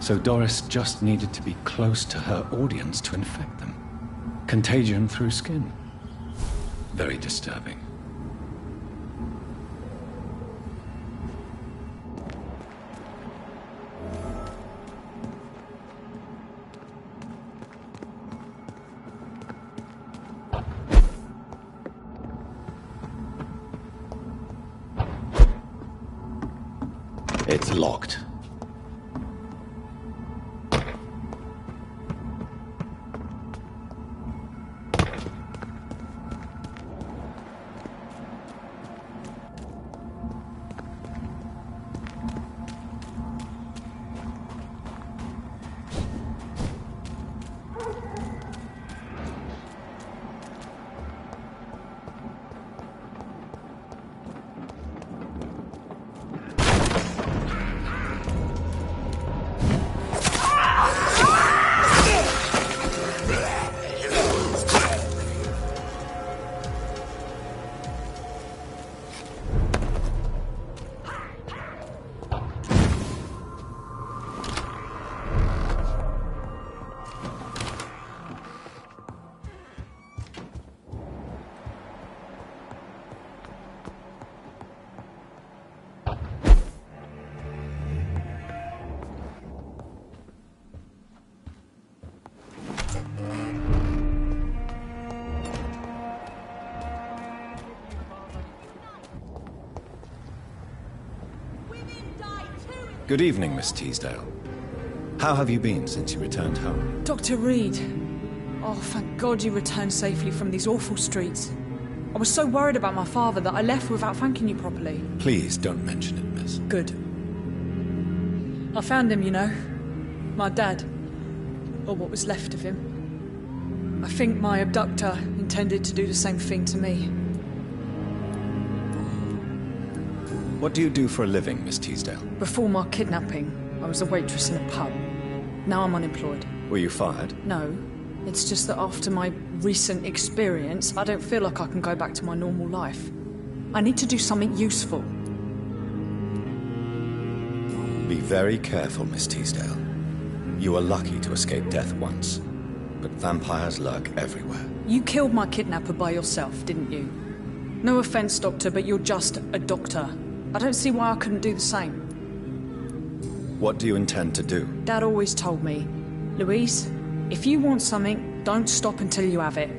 So Doris just needed to be close to her audience to infect them. Contagion through skin. Very disturbing. It's locked. Good evening, Miss Teasdale. How have you been since you returned home? Dr. Reed. Oh, thank God you returned safely from these awful streets. I was so worried about my father that I left without thanking you properly. Please don't mention it, miss. Good. I found him, you know. My dad. Or what was left of him. I think my abductor intended to do the same thing to me. What do you do for a living, Miss Teasdale? Before my kidnapping, I was a waitress in a pub. Now I'm unemployed. Were you fired? No. It's just that after my recent experience, I don't feel like I can go back to my normal life. I need to do something useful. Be very careful, Miss Teasdale. You were lucky to escape death once, but vampires lurk everywhere. You killed my kidnapper by yourself, didn't you? No offense, Doctor, but you're just a doctor. I don't see why I couldn't do the same. What do you intend to do? Dad always told me, Louise, if you want something, don't stop until you have it.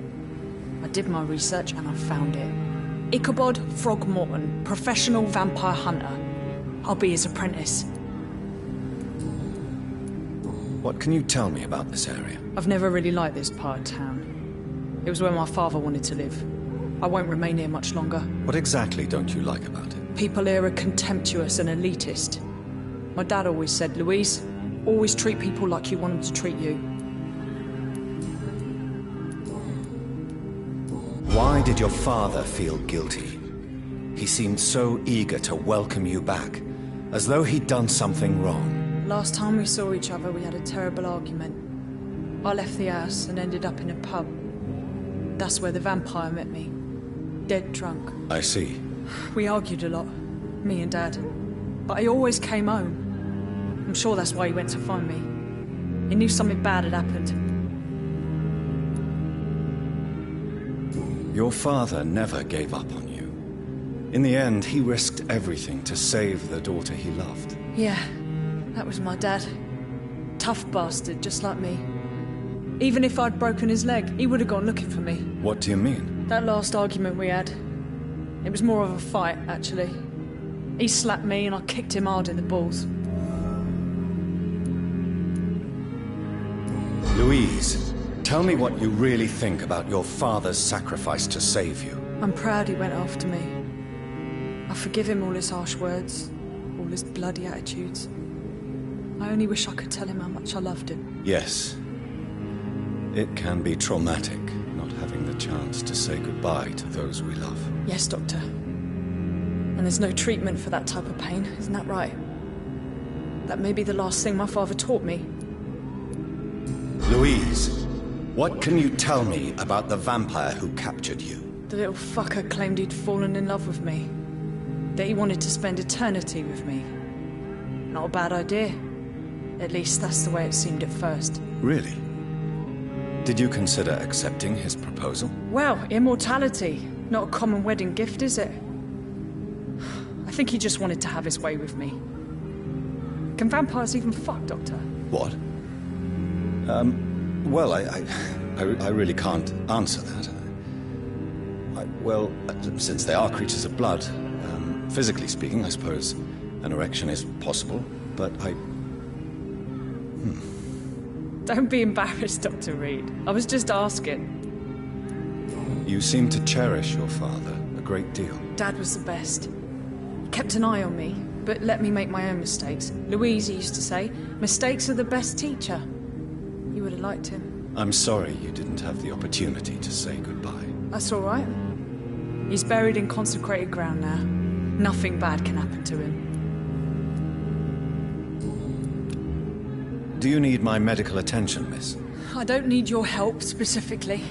I did my research and I found it. Ichabod Throgmorton, professional vampire hunter. I'll be his apprentice. What can you tell me about this area? I've never really liked this part of town. It was where my father wanted to live. I won't remain here much longer. What exactly don't you like about it? People here are contemptuous and elitist. My dad always said, Louise, always treat people like you want them to treat you. Why did your father feel guilty? He seemed so eager to welcome you back, as though he'd done something wrong. Last time we saw each other, we had a terrible argument. I left the house and ended up in a pub. That's where the vampire met me. Dead drunk. I see. We argued a lot, me and Dad. But he always came home. I'm sure that's why he went to find me. He knew something bad had happened. Your father never gave up on you. In the end, he risked everything to save the daughter he loved. Yeah, that was my dad. Tough bastard, just like me. Even if I'd broken his leg, he would have gone looking for me. What do you mean? That last argument we had, it was more of a fight, actually. He slapped me and I kicked him hard in the balls. Louise, tell me what you really think about your father's sacrifice to save you. I'm proud he went after me. I forgive him all his harsh words, all his bloody attitudes. I only wish I could tell him how much I loved him. Yes. It can be traumatic, not having the chance to say goodbye to those we love. Yes, Doctor. And there's no treatment for that type of pain, isn't that right? That may be the last thing my father taught me. Louise, what can you tell me about the vampire who captured you? The little fucker claimed he'd fallen in love with me. That he wanted to spend eternity with me. Not a bad idea. At least that's the way it seemed at first. Really? Did you consider accepting his proposal? Well, immortality. Not a common wedding gift, is it? I think he just wanted to have his way with me. Can vampires even fuck, Doctor? What? Well, I really can't answer that. Well, since they are creatures of blood, physically speaking, I suppose an erection is possible, but Don't be embarrassed, Dr. Reed. I was just asking. You seem to cherish your father a great deal. Dad was the best. He kept an eye on me, but let me make my own mistakes. Louise used to say, mistakes are the best teacher. You would have liked him. I'm sorry you didn't have the opportunity to say goodbye. That's all right. He's buried in consecrated ground now. Nothing bad can happen to him. Do you need my medical attention, miss? I don't need your help specifically.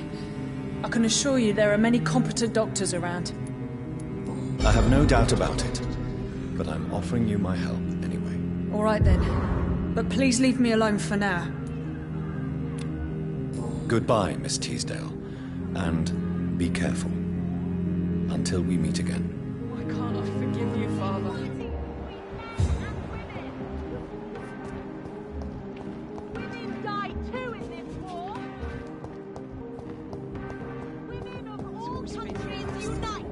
I can assure you there are many competent doctors around. I have no doubt about it, but I'm offering you my help anyway. All right then. But please leave me alone for now. Goodbye, Miss Teasdale, and be careful. Until we meet again. Why can't I forgive you, Father? Women die too in this war. Women of all countries unite.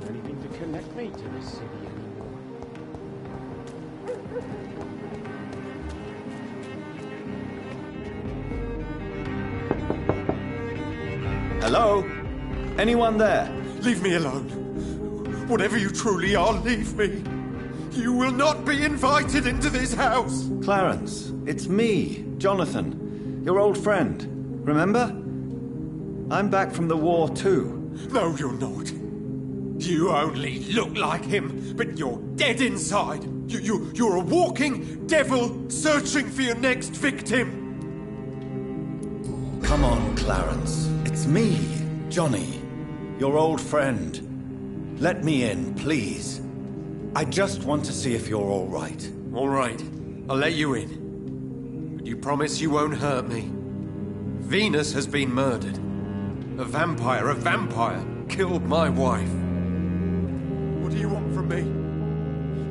Anything to connect me to this city anymore. Hello? Anyone there? Leave me alone. Whatever you truly are, leave me. You will not be invited into this house. Clarence, it's me, Jonathan, your old friend. Remember? I'm back from the war too. No, you're not. You only look like him, but you're dead inside. You're a walking devil searching for your next victim. Come on, Clarence. It's me, Johnny, your old friend. Let me in, please. I just want to see if you're all right. All right, I'll let you in. But you promise you won't hurt me. Venus has been murdered. A vampire killed my wife. What do you want from me?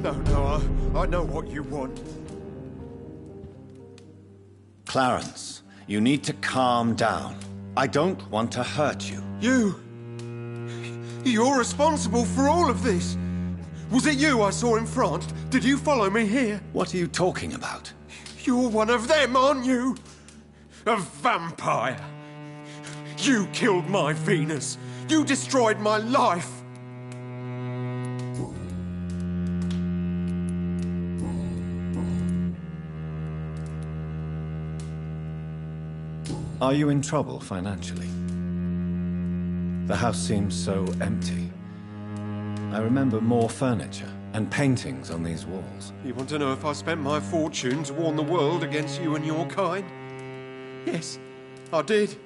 No, I know what you want. Clarence, you need to calm down. I don't want to hurt you. You're responsible for all of this. Was it you I saw in France? Did you follow me here? What are you talking about? You're one of them, aren't you? A vampire. You killed my Venus. You destroyed my life. Are you in trouble financially? The house seems so empty. I remember more furniture and paintings on these walls. You want to know if I spent my fortune to warn the world against you and your kind? Yes, I did.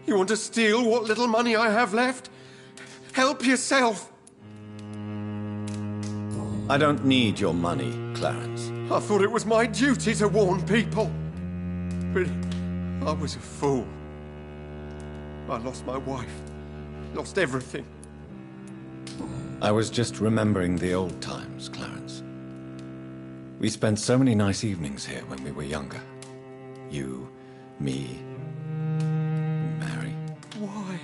You want to steal what little money I have left? Help yourself. I don't need your money, Clarence. I thought it was my duty to warn people. But I was a fool. I lost my wife. Lost everything. I was just remembering the old times, Clarence. We spent so many nice evenings here when we were younger. You, me, Mary. Why?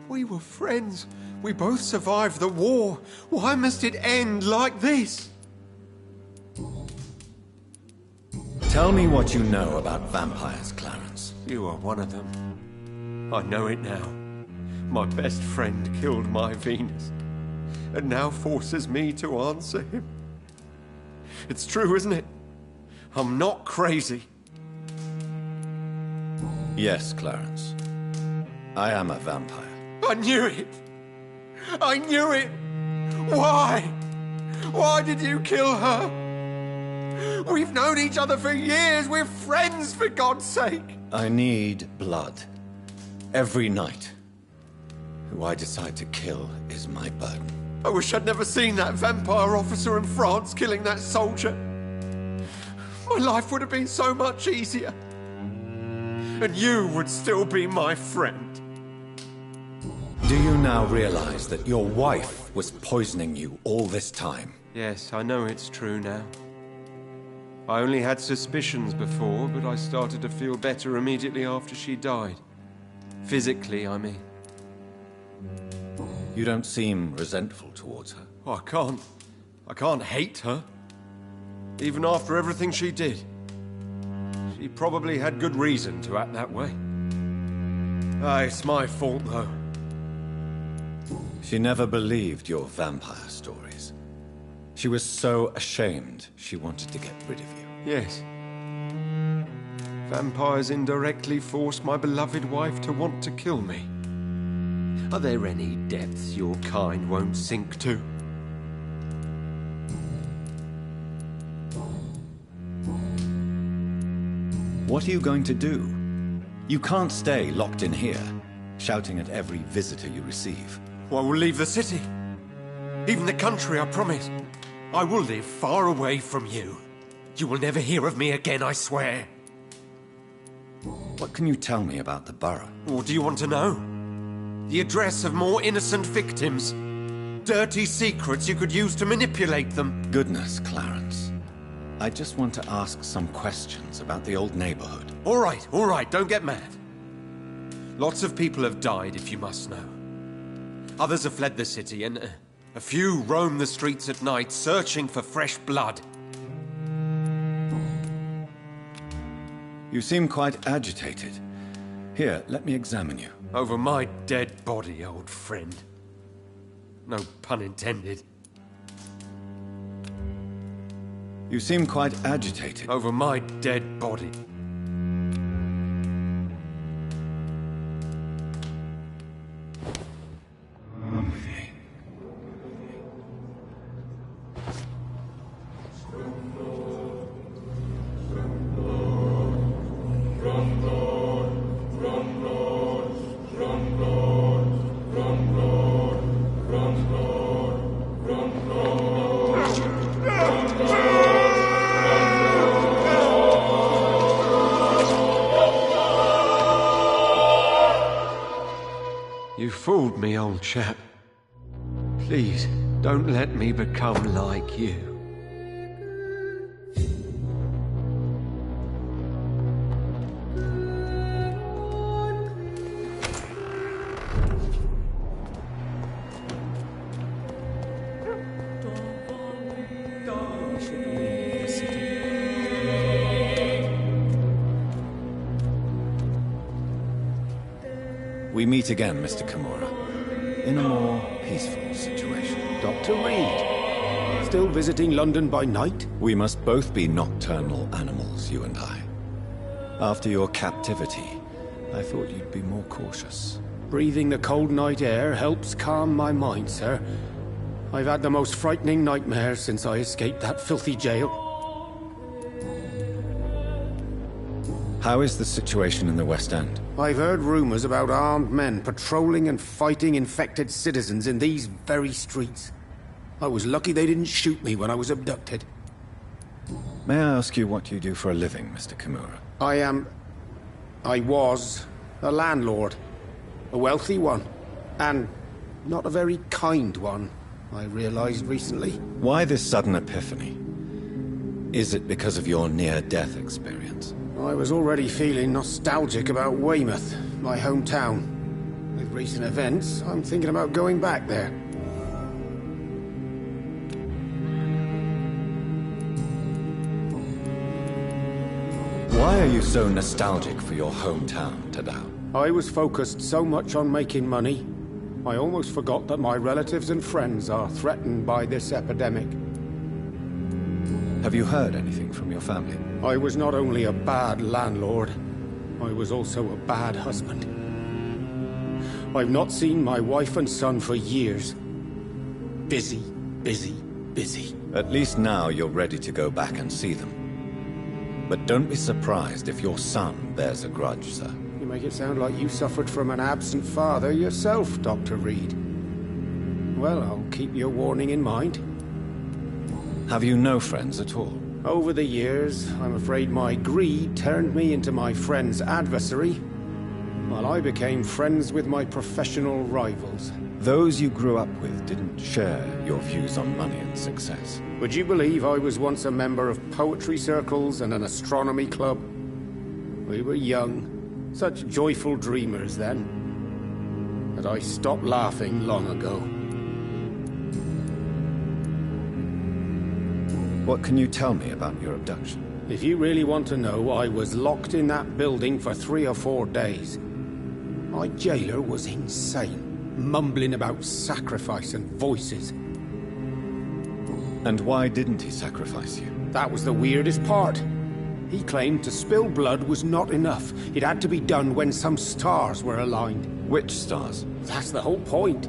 We were friends. We both survived the war. Why must it end like this? Tell me what you know about vampires, Clarence. You are one of them. I know it now. My best friend killed my Venus, and now forces me to answer him. It's true, isn't it? I'm not crazy. Yes, Clarence. I am a vampire. I knew it! I knew it! Why? Why did you kill her? We've known each other for years. We're friends, for God's sake. I need blood. Every night. Who I decide to kill is my burden. I wish I'd never seen that vampire officer in France killing that soldier. My life would have been so much easier. And you would still be my friend. Do you now realize that your wife was poisoning you all this time? Yes, I know it's true now. I only had suspicions before, but I started to feel better immediately after she died. Physically, I mean. You don't seem resentful towards her. Oh, I can't hate her. Even after everything she did. She probably had good reason to act that way. It's my fault, though. She never believed your vampire stories. She was so ashamed she wanted to get rid of you. Yes. Vampires indirectly forced my beloved wife to want to kill me. Are there any depths your kind won't sink to? What are you going to do? You can't stay locked in here, shouting at every visitor you receive. I will leave the city. Even the country, I promise. I will live far away from you. You will never hear of me again, I swear. What can you tell me about the borough? What do you want to know? The address of more innocent victims. Dirty secrets you could use to manipulate them. Goodness, Clarence. I just want to ask some questions about the old neighborhood. All right, don't get mad. Lots of people have died, if you must know. Others have fled the city, and a few roam the streets at night, searching for fresh blood. You seem quite agitated. Here, let me examine you. Over my dead body, old friend. No pun intended. You seem quite agitated. Over my dead body. You fooled me, old chap. Please, don't let me become like you. We meet again, Mr. Kimura, in a more peaceful situation. Dr. Reed, still visiting London by night? We must both be nocturnal animals, you and I. After your captivity, I thought you'd be more cautious. Breathing the cold night air helps calm my mind, sir. I've had the most frightening nightmares since I escaped that filthy jail. How is the situation in the West End? I've heard rumors about armed men patrolling and fighting infected citizens in these very streets. I was lucky they didn't shoot me when I was abducted. May I ask you what you do for a living, Mr. Kimura? I was a landlord. A wealthy one. And not a very kind one, I realized recently. Why this sudden epiphany? Is it because of your near-death experience? I was already feeling nostalgic about Weymouth, my hometown. With recent events, I'm thinking about going back there. Why are you so nostalgic for your hometown, Tadao? I was focused so much on making money, I almost forgot that my relatives and friends are threatened by this epidemic. Have you heard anything from your family? I was not only a bad landlord, I was also a bad husband. I've not seen my wife and son for years. Busy, busy, busy. At least now you're ready to go back and see them. But don't be surprised if your son bears a grudge, sir. You make it sound like you suffered from an absent father yourself, Dr. Reed. Well, I'll keep your warning in mind. Have you no friends at all? Over the years, I'm afraid my greed turned me into my friend's adversary, while I became friends with my professional rivals. Those you grew up with didn't share your views on money and success. Would you believe I was once a member of poetry circles and an astronomy club? We were young, such joyful dreamers then. But I stopped laughing long ago. What can you tell me about your abduction? If you really want to know, I was locked in that building for 3 or 4 days. My jailer was insane, mumbling about sacrifice and voices. And why didn't he sacrifice you? That was the weirdest part. He claimed to spill blood was not enough. It had to be done when some stars were aligned. Which stars? That's the whole point.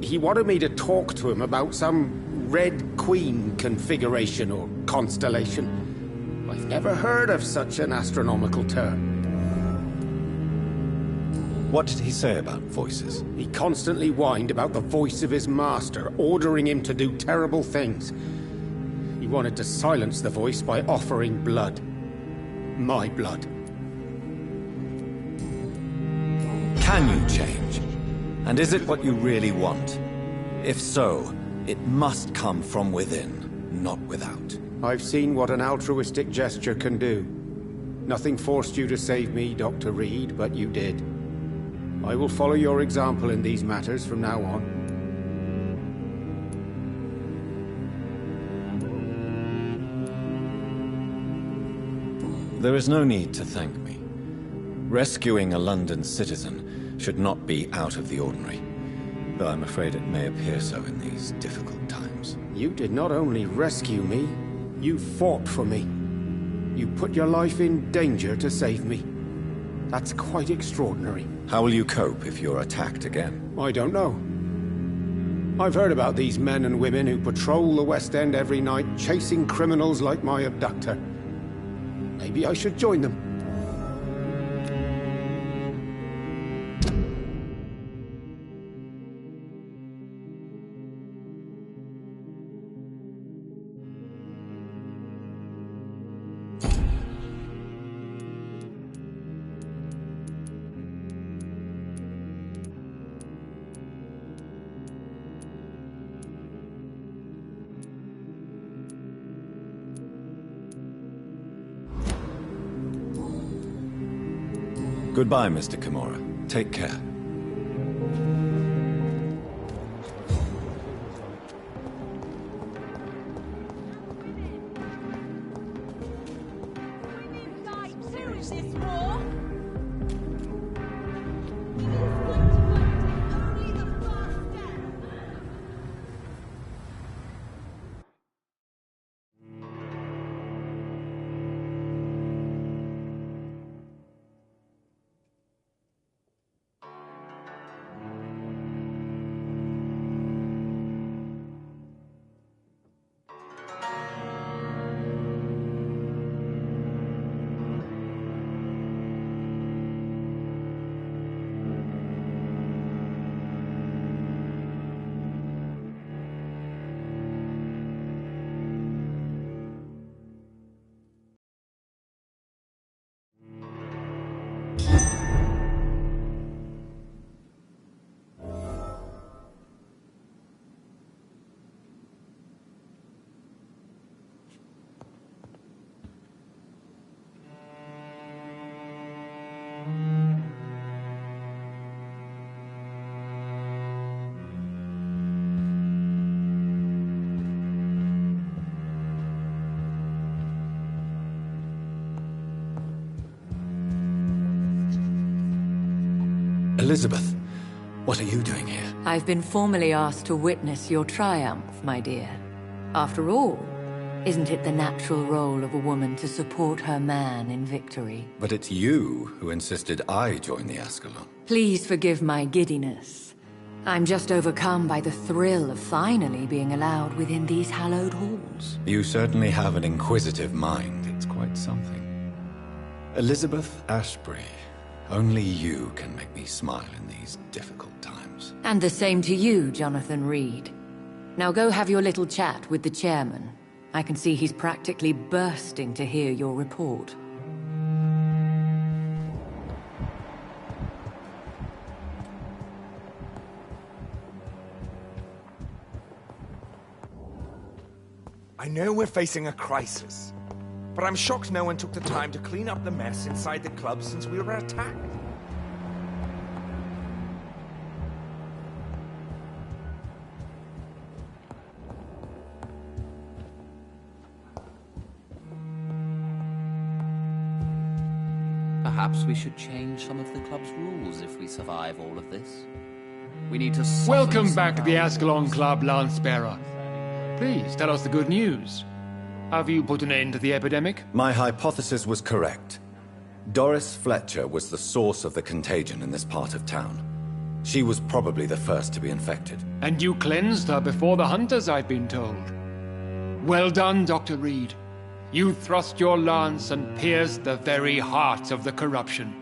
He wanted me to talk to him about some Red Queen configuration or constellation. I've never heard of such an astronomical term. What did he say about voices? He constantly whined about the voice of his master, ordering him to do terrible things. He wanted to silence the voice by offering blood. My blood. Can you change? And is it what you really want? If so, it must come from within, not without. I've seen what an altruistic gesture can do. Nothing forced you to save me, Dr. Reed, but you did. I will follow your example in these matters from now on. There is no need to thank me. Rescuing a London citizen should not be out of the ordinary, though I'm afraid it may appear so in these difficult times. You did not only rescue me, you fought for me. You put your life in danger to save me. That's quite extraordinary. How will you cope if you're attacked again? I don't know. I've heard about these men and women who patrol the West End every night, chasing criminals like my abductor. Maybe I should join them. Goodbye, Mr. Kimura. Take care. Die too in this war. Only the fast step. Elizabeth, what are you doing here? I've been formally asked to witness your triumph, my dear. After all, isn't it the natural role of a woman to support her man in victory? But it's you who insisted I join the Ascalon. Please forgive my giddiness. I'm just overcome by the thrill of finally being allowed within these hallowed halls. You certainly have an inquisitive mind. It's quite something. Elizabeth Ashbury, only you can make me smile in these difficult times. And the same to you, Jonathan Reed. Now go have your little chat with the chairman. I can see he's practically bursting to hear your report. I know we're facing a crisis, but I'm shocked no one took the time to clean up the mess inside the club since we were attacked. Perhaps we should change some of the club's rules if we survive all of this. We need to soften Welcome some back to of the our Ascalon rules. Club, Lance-Bearer. Please, tell us the good news. Have you put an end to the epidemic? My hypothesis was correct. Doris Fletcher was the source of the contagion in this part of town. She was probably the first to be infected. And you cleansed her before the hunters, I've been told. Well done, Dr. Reed. You thrust your lance and pierced the very heart of the corruption.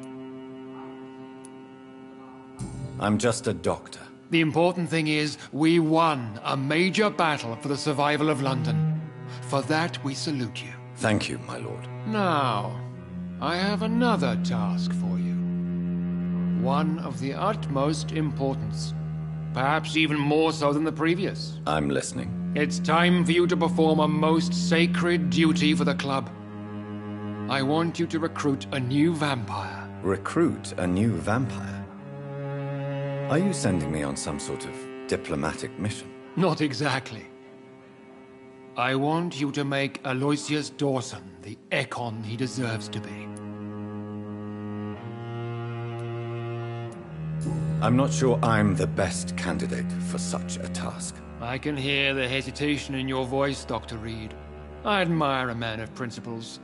I'm just a doctor. The important thing is, we won a major battle for the survival of London. For that, we salute you. Thank you, my lord. Now, I have another task for you. One of the utmost importance. Perhaps even more so than the previous. I'm listening. It's time for you to perform a most sacred duty for the club. I want you to recruit a new vampire. Recruit a new vampire? Are you sending me on some sort of diplomatic mission? Not exactly. I want you to make Aloysius Dawson the Ekon he deserves to be. I'm not sure I'm the best candidate for such a task. I can hear the hesitation in your voice, Dr. Reed. I admire a man of principles.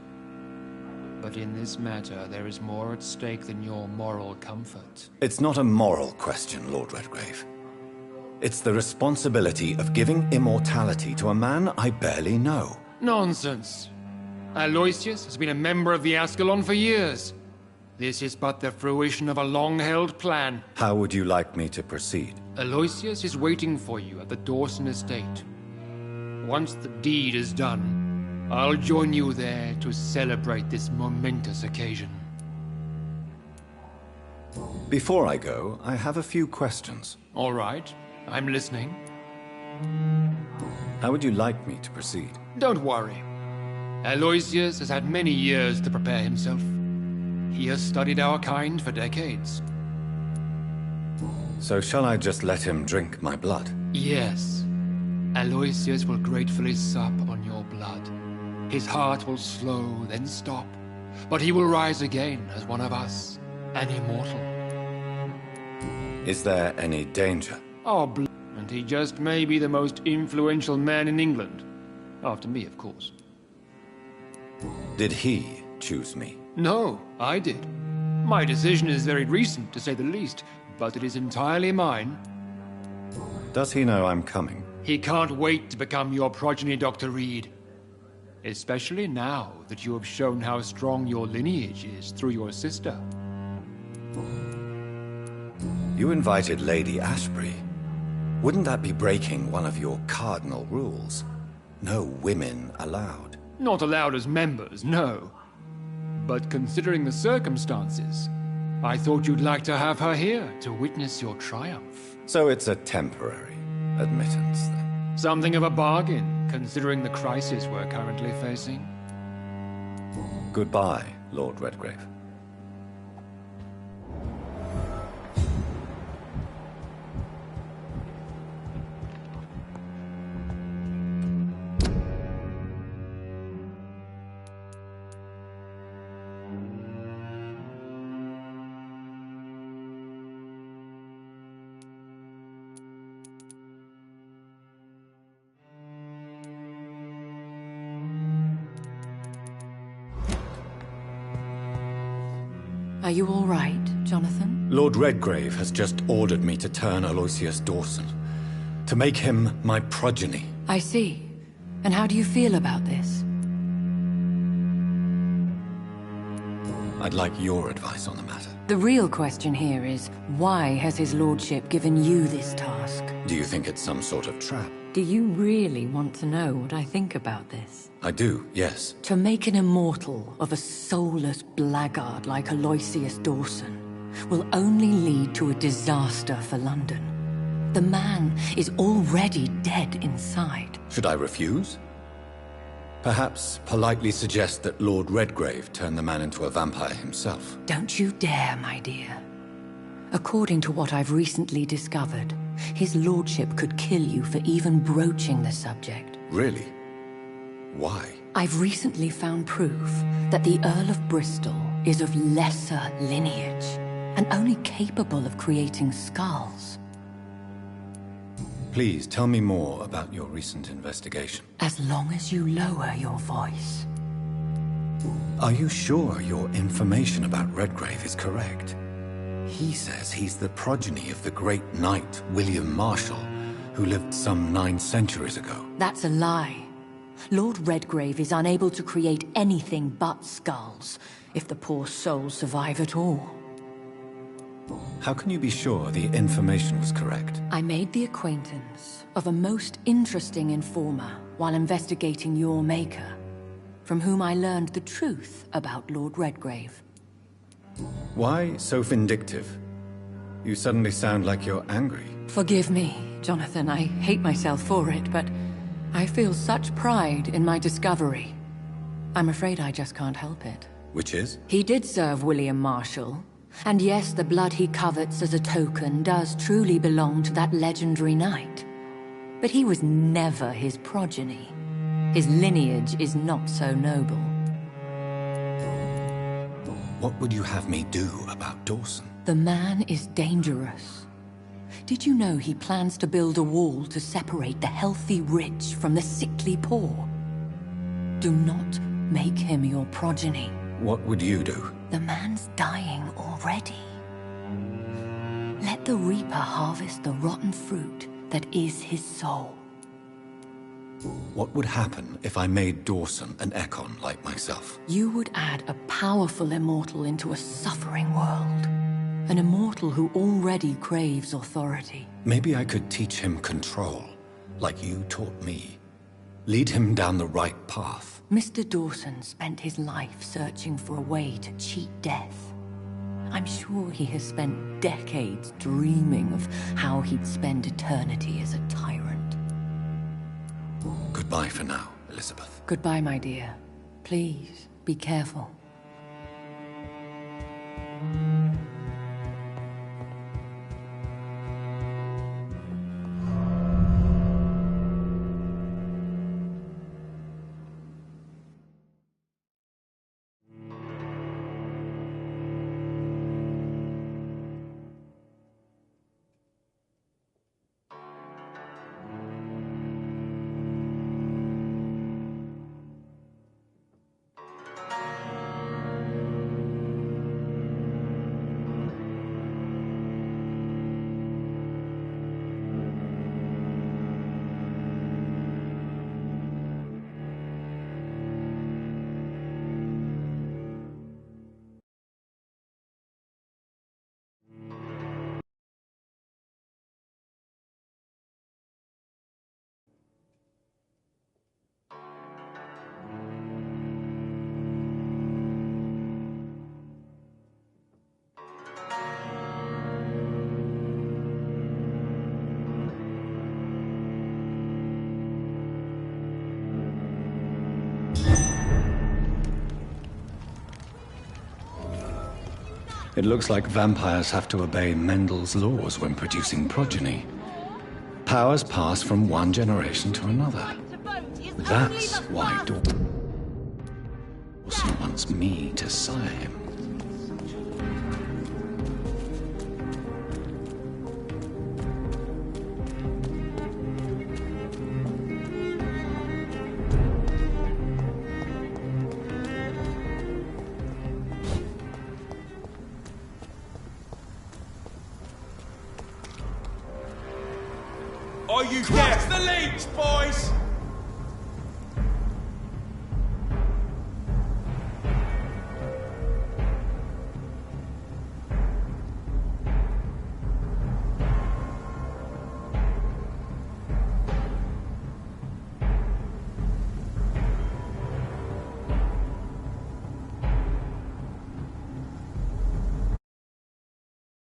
But in this matter, there is more at stake than your moral comfort. It's not a moral question, Lord Redgrave. It's the responsibility of giving immortality to a man I barely know. Nonsense. Aloysius has been a member of the Ascalon for years. This is but the fruition of a long-held plan. How would you like me to proceed? Aloysius is waiting for you at the Dawson estate. Once the deed is done, I'll join you there to celebrate this momentous occasion. Before I go, I have a few questions. All right, I'm listening. How would you like me to proceed? Don't worry. Aloysius has had many years to prepare himself. He has studied our kind for decades. So shall I just let him drink my blood? Yes. Aloysius will gratefully sup on your blood. His heart will slow, then stop. But he will rise again as one of us, an immortal. Is there any danger? And he just may be the most influential man in England. After me, of course. Did he choose me? No, I did. My decision is very recent, to say the least, but it is entirely mine. Does he know I'm coming? He can't wait to become your progeny, Dr. Reed. Especially now that you have shown how strong your lineage is through your sister. You invited Lady Ashbury. Wouldn't that be breaking one of your cardinal rules? No women allowed. Not allowed as members, no. But considering the circumstances, I thought you'd like to have her here to witness your triumph. So it's a temporary admittance, then? Something of a bargain, considering the crisis we're currently facing. Goodbye, Lord Redgrave. Are you all right, Jonathan? Lord Redgrave has just ordered me to turn Aloysius Dawson, to make him my progeny. I see. And how do you feel about this? I'd like your advice on the matter. The real question here is, why has his lordship given you this task? Do you think it's some sort of trap? Do you really want to know what I think about this? I do, yes. To make an immortal of a soulless blackguard like Aloysius Dawson will only lead to a disaster for London. The man is already dead inside. Should I refuse? Perhaps politely suggest that Lord Redgrave turned the man into a vampire himself. Don't you dare, my dear. According to what I've recently discovered, his lordship could kill you for even broaching the subject. Really? Why? I've recently found proof that the Earl of Bristol is of lesser lineage and only capable of creating skulls. Please tell me more about your recent investigation. As long as you lower your voice. Are you sure your information about Redgrave is correct? He says he's the progeny of the great knight William Marshall, who lived some 9 centuries ago. That's a lie. Lord Redgrave is unable to create anything but skulls, if the poor soul survive at all. How can you be sure the information was correct? I made the acquaintance of a most interesting informer while investigating your maker, from whom I learned the truth about Lord Redgrave. Why so vindictive? You suddenly sound like you're angry. Forgive me, Jonathan. I hate myself for it, but I feel such pride in my discovery. I'm afraid I just can't help it. Which is? He did serve William Marshall. And yes, the blood he covets as a token does truly belong to that legendary knight. But he was never his progeny. His lineage is not so noble. What would you have me do about Dawson? The man is dangerous. Did you know he plans to build a wall to separate the healthy rich from the sickly poor? Do not make him your progeny. What would you do? The man's dying already. Let the Reaper harvest the rotten fruit that is his soul. What would happen if I made Dawson an Ekon like myself? You would add a powerful immortal into a suffering world. An immortal who already craves authority. Maybe I could teach him control, like you taught me. Lead him down the right path. Mr. Dawson spent his life searching for a way to cheat death. I'm sure he has spent decades dreaming of how he'd spend eternity as a tyrant. Goodbye for now, Elizabeth. Goodbye, my dear. Please, be careful. It looks like vampires have to obey Mendel's laws when producing progeny. Powers pass from one generation to another. That's why Dawson wants me to sire him. Are you deaf? The leech, boys!